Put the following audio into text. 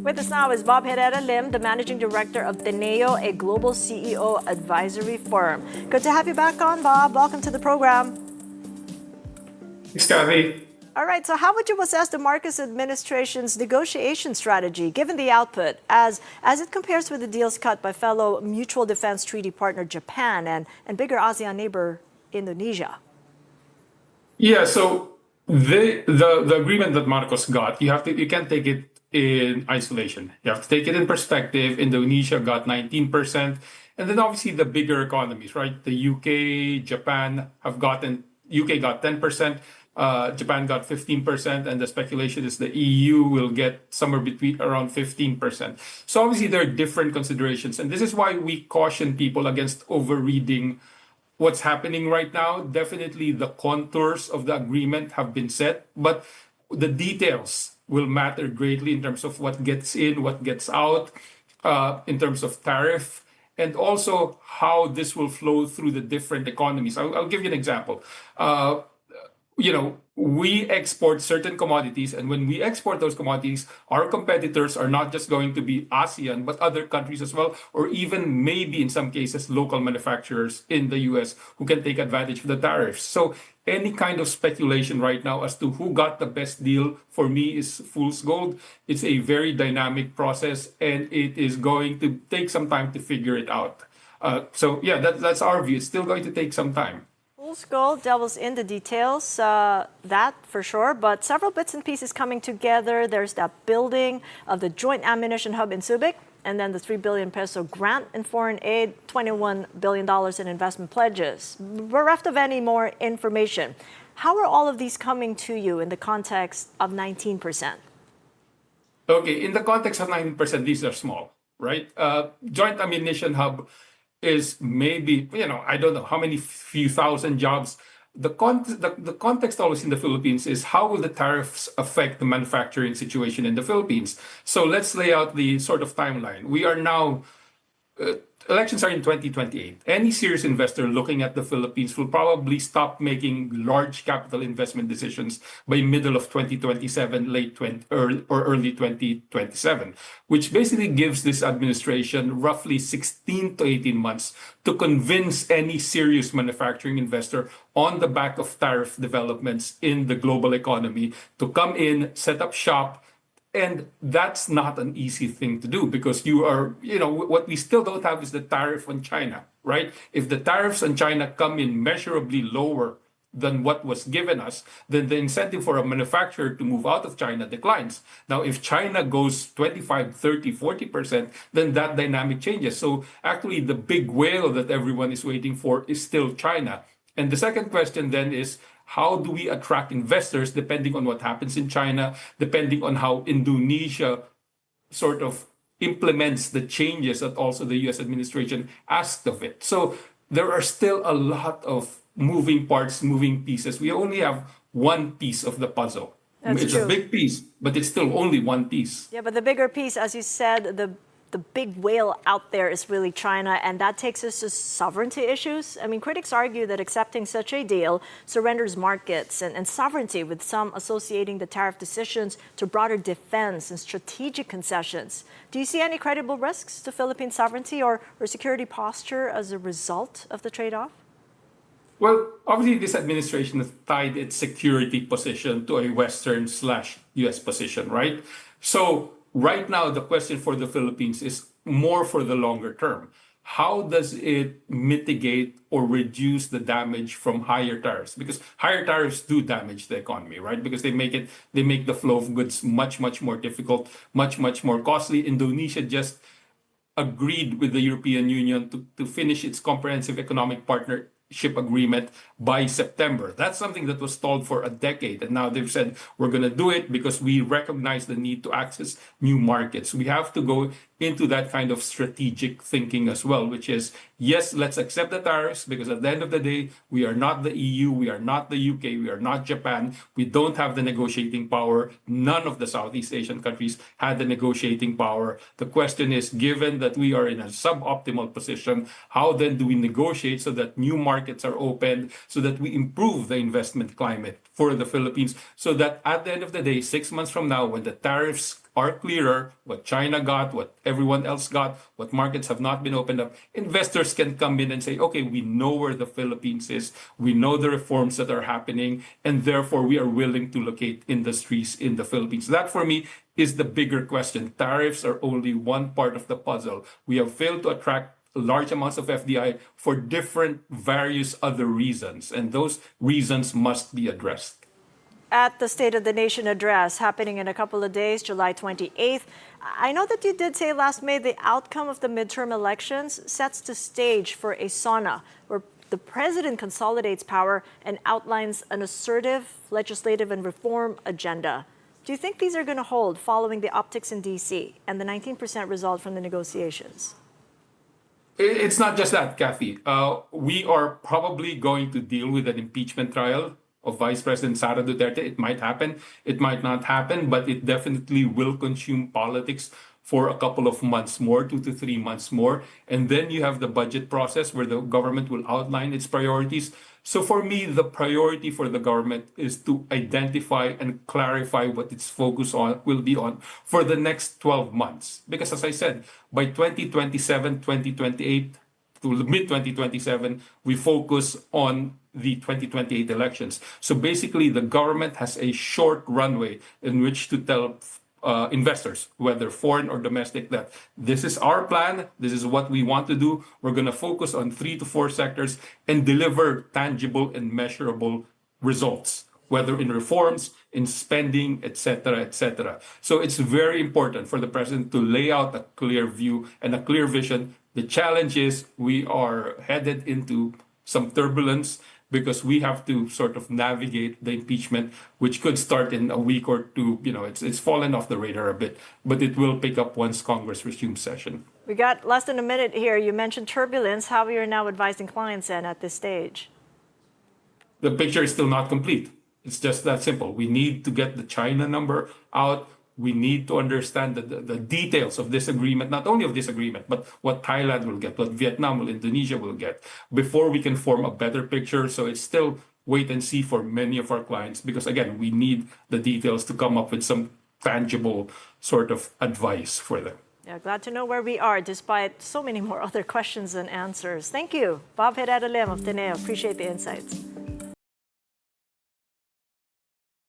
With us now is Bob Herrera-Lim, the Managing Director of Teneo, a global CEO advisory firm. Good to have you back on, Bob. Welcome to the program. Thanks, Kathy. All right, so how would you assess the Marcos administration's negotiation strategy, given the output, as it compares with the deals cut by fellow mutual defense treaty partner Japan and bigger ASEAN neighbor Indonesia? Yeah, so the agreement that Marcos got, you can't take it in isolation. You have to take it in perspective. Indonesia got 19%, and then obviously the bigger economies, right? The UK, Japan UK got 10%. Japan got 15%, and the speculation is the EU will get somewhere between around 15%. So obviously there are different considerations, and this is why we caution people against overreading what's happening right now. Definitely the contours of the agreement have been set, but the details will matter greatly in terms of what gets in, what gets out, in terms of tariff, and also how this will flow through the different economies. I'll give you an example. We export certain commodities, and when we export those commodities, our competitors are not just going to be ASEAN, but other countries as well, or even maybe in some cases, local manufacturers in the US who can take advantage of the tariffs. So any kind of speculation right now as to who got the best deal, for me, is fool's gold. It's a very dynamic process, and it is going to take some time to figure it out. That's our view. It's still going to take some time. Fool's gold delves in the details, that for sure, but several bits and pieces coming together. There's that building of the joint ammunition hub in Subic, and then the 3 billion peso grant in foreign aid, $21 billion in investment pledges. Bereft of any more information, how are all of these coming to you in the context of 19%? Okay, in the context of 19%, these are small, right? Joint ammunition hub is maybe, I don't know how many few thousand jobs. The context always in the Philippines is how will the tariffs affect the manufacturing situation in the Philippines? So let's lay out the sort of timeline. We are now, elections are in 2028. Any serious investor looking at the Philippines will probably stop making large capital investment decisions by middle of 2027, or early 2027, which basically gives this administration roughly 16 to 18 months to convince any serious manufacturing investor on the back of tariff developments in the global economy to come in, set up shop. And that's not an easy thing to do because what we still don't have is the tariff on China, right? If the tariffs on China come in measurably lower than what was given us, then the incentive for a manufacturer to move out of China declines. Now, if China goes 25, 30, 40%, then that dynamic changes. So actually, the big whale that everyone is waiting for is still China. And the second question then is, how do we attract investors depending on what happens in China, depending on how Indonesia sort of implements the changes that also the US administration asked of it? So there are still a lot of moving parts, moving pieces. We only have one piece of the puzzle. It's a big piece, but it's still only one piece. Yeah, but the bigger piece, as you said, the big whale out there is really China, and that takes us to sovereignty issues. I mean, critics argue that accepting such a deal surrenders markets and sovereignty, with some associating the tariff decisions to broader defense and strategic concessions. Do you see any credible risks to Philippine sovereignty or security posture as a result of the trade-off? Well, obviously, this administration has tied its security position to a Western/US position, right? So right now, the question for the Philippines is more for the longer term. How does it mitigate or reduce the damage from higher tariffs? Because higher tariffs do damage the economy, right? Because they make the flow of goods much, much more difficult, much, much more costly. Indonesia just agreed with the European Union to finish its comprehensive economic partnership agreement by September. That's something that was stalled for a decade. And now they've said, we're going to do it because we recognize the need to access new markets. We have to go into that kind of strategic thinking as well, which is, yes, let's accept the tariffs because at the end of the day, we are not the EU, we are not the UK, we are not Japan. We don't have the negotiating power. None of the Southeast Asian countries had the negotiating power. The question is, given that we are in a suboptimal position, how then do we negotiate so that new markets are opened, so that we improve the investment climate for the Philippines, so that at the end of the day, 6 months from now, when the tariffs are clearer, what China got, what everyone else got, what markets have not been opened up, investors can come in and say, okay, we know where the Philippines is, we know the reforms that are happening, and therefore we are willing to locate industries in the Philippines. That for me is the bigger question. Tariffs are only one part of the puzzle. We have failed to attract large amounts of FDI for different various other reasons, and those reasons must be addressed. At the State of the Nation address happening in a couple of days, July 28th, I know that you did say last May the outcome of the midterm elections sets the stage for a sauna where the president consolidates power and outlines an assertive legislative and reform agenda. Do you think these are going to hold following the optics in D.C. and the 19% result from the negotiations? It's not just that, Kathy. We are probably going to deal with an impeachment trial of Vice President Sara Duterte. It might happen, it might not happen, but it definitely will consume politics for a couple of months more, 2 to 3 months more. And then you have the budget process where the government will outline its priorities. So for me, the priority for the government is to identify and clarify what its focus on will be on for the next 12 months. Because as I said, by 2027, 2028, to mid-2027, we focus on the 2028 elections. So basically, the government has a short runway in which to tell investors, whether foreign or domestic, that this is our plan, this is what we want to do. We're going to focus on 3 to 4 sectors and deliver tangible and measurable results, whether in reforms, in spending, etc., etc. So it's very important for the president to lay out a clear view and a clear vision. The challenge is we are headed into some turbulence because we have to sort of navigate the impeachment, which could start in a week or two. You know, it's fallen off the radar a bit, but it will pick up once Congress resumes session. We got less than a minute here. You mentioned turbulence. How are you now advising clients then at this stage? The picture is still not complete. It's just that simple. We need to get the China number out. We need to understand the details of this agreement, not only of this agreement, but what Thailand will get, what Vietnam will, Indonesia will get, before we can form a better picture. So it's still wait and see for many of our clients, because again, we need the details to come up with some tangible sort of advice for them. Yeah, glad to know where we are, despite so many more other questions and answers. Thank you, Bob Herrera-Lim of Teneo. Appreciate the insights.